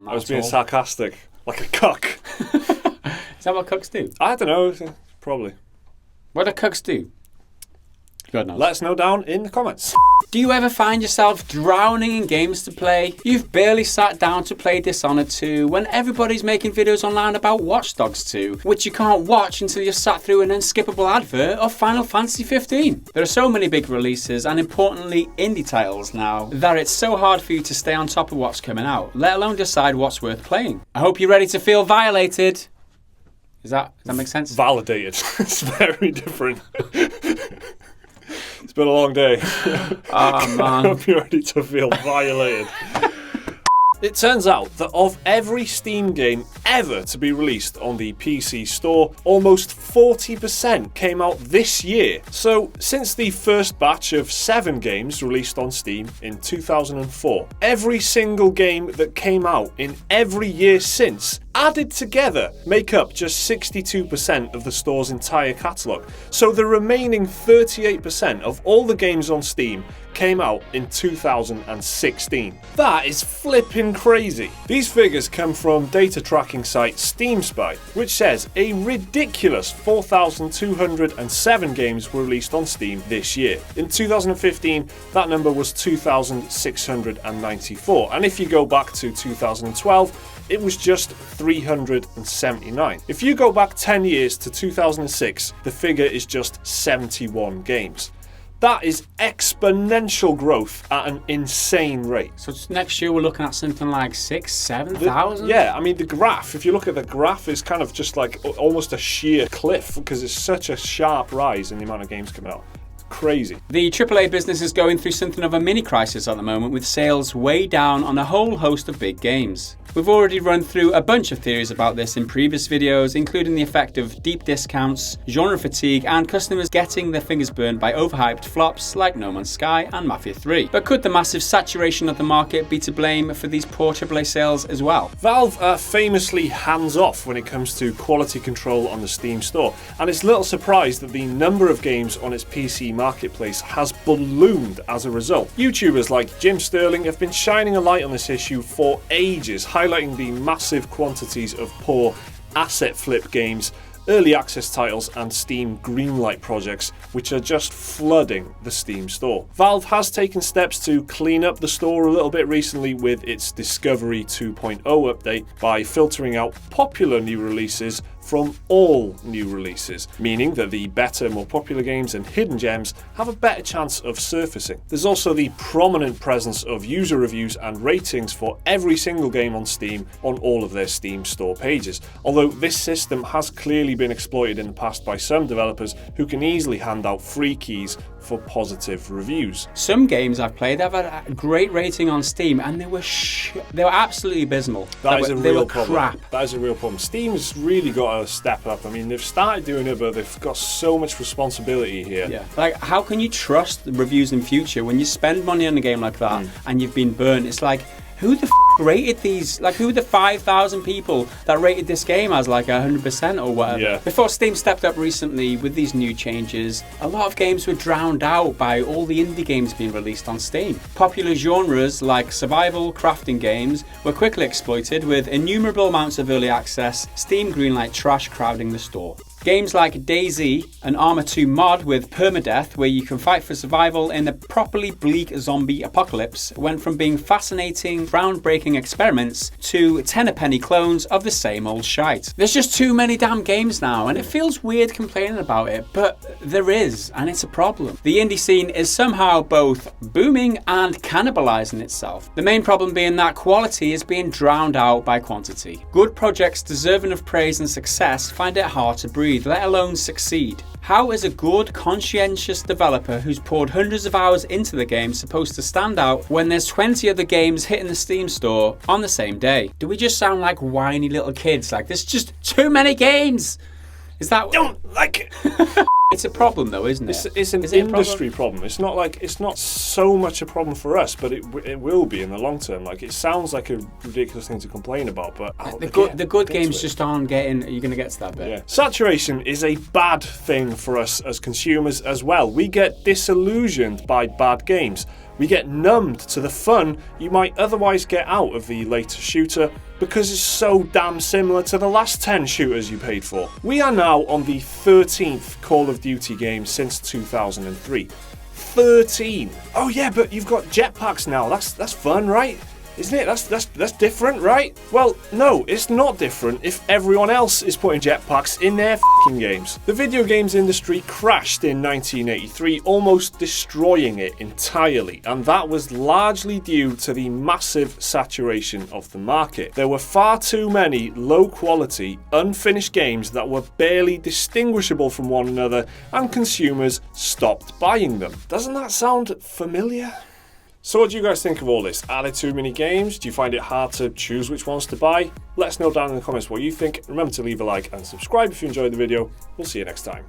I was being sarcastic, like a cuck. Is that what cooks do? I don't know, probably. What do cooks do? God knows. Let us know down in the comments. Do you ever find yourself drowning in games to play? You've barely sat down to play Dishonored 2 when everybody's making videos online about Watch Dogs 2, which you can't watch until you've sat through an unskippable advert of Final Fantasy 15. There are so many big releases and importantly indie titles now that it's so hard for you to stay on top of what's coming out, let alone decide what's worth playing. I hope you're ready to feel violated. Does that make sense? Validated. It's very different. It's been a long day. Oh, man. I hope you're ready to feel violated. It turns out that of every Steam game ever to be released on the PC Store, almost 40% came out this year. So, since the first batch of 7 games released on Steam in 2004, every single game that came out in every year since, added together, make up just 62% of the store's entire catalogue. So the remaining 38% of all the games on Steam came out in 2016. That is flipping crazy. These figures come from data tracking site SteamSpy, which says a ridiculous 4,207 games were released on Steam this year. In 2015, that number was 2,694, and if you go back to 2012, it was just 379. If you go back 10 years to 2006, the figure is just 71 games. That is exponential growth at an insane rate. So next year we're looking at something like 6,000-7,000? Yeah, I mean the graph, if you look at the graph, is kind of just like almost a sheer cliff because it's such a sharp rise in the amount of games coming out. Crazy. The AAA business is going through something of a mini crisis at the moment, with sales way down on a whole host of big games. We've already run through a bunch of theories about this in previous videos, including the effect of deep discounts, genre fatigue, and customers getting their fingers burned by overhyped flops like No Man's Sky and Mafia 3. But could the massive saturation of the market be to blame for these poor AAA sales as well? Valve are famously hands-off when it comes to quality control on the Steam store, and it's little surprise that the number of games on its PC marketplace has ballooned as a result. YouTubers like Jim Sterling have been shining a light on this issue for ages, highlighting the massive quantities of poor asset flip games, early access titles and Steam Greenlight projects, which are just flooding the Steam store. Valve has taken steps to clean up the store a little bit recently with its Discovery 2.0 update by filtering out popular new releases from all new releases, meaning that the better, more popular games and hidden gems have a better chance of surfacing. There's also the prominent presence of user reviews and ratings for every single game on Steam on all of their Steam store pages, although this system has clearly been exploited in the past by some developers who can easily hand out free keys for positive reviews. Some games I've played have had a great rating on Steam and they were absolutely abysmal. That is a real problem. Crap. That is a real problem. Steam's really got to step up. I mean, they've started doing it, but they've got so much responsibility here. Yeah. Like, how can you trust the reviews in future when you spend money on a game like that and you've been burnt? It's like, who the rated these? Like, who are the 5,000 people that rated this game as like 100% or whatever? Yeah. Before Steam stepped up recently with these new changes, a lot of games were drowned out by all the indie games being released on Steam. Popular genres like survival, crafting games were quickly exploited with innumerable amounts of early access, Steam Greenlight trash crowding the store. Games like DayZ, an Arma 2 mod with permadeath where you can fight for survival in a properly bleak zombie apocalypse, went from being fascinating, groundbreaking experiments to tenner-penny clones of the same old shite. There's just too many damn games now, and it feels weird complaining about it, but there is, and it's a problem. The indie scene is somehow both booming and cannibalizing itself. The main problem being that quality is being drowned out by quantity. Good projects deserving of praise and success find it hard to breathe, let alone succeed. How is a good, conscientious developer who's poured hundreds of hours into the game supposed to stand out when there's 20 other games hitting the Steam store on the same day? Do we just sound like whiny little kids? Like, there's just too many games! Is that... Don't like it! It's a problem though, isn't it? It's an industry problem. It's not so much a problem for us, but it will be in the long term. Like, it sounds like a ridiculous thing to complain about, but the good games just aren't getting. Are you going to get to that bit? Yeah. Saturation is a bad thing for us as consumers as well. We get disillusioned by bad games. We get numbed to the fun you might otherwise get out of the latest shooter because it's so damn similar to the last 10 shooters you paid for. We are now on the 13th Call of Duty game since 2003. 13! Oh yeah, but you've got jetpacks now. That's fun, right? Isn't it? That's different, right? Well, no, it's not different if everyone else is putting jetpacks in their f***ing games. The video games industry crashed in 1983, almost destroying it entirely, and that was largely due to the massive saturation of the market. There were far too many low-quality, unfinished games that were barely distinguishable from one another, and consumers stopped buying them. Doesn't that sound familiar? So what do you guys think of all this? Are there too many games? Do you find it hard to choose which ones to buy? Let us know down in the comments what you think. Remember to leave a like and subscribe if you enjoyed the video. We'll see you next time.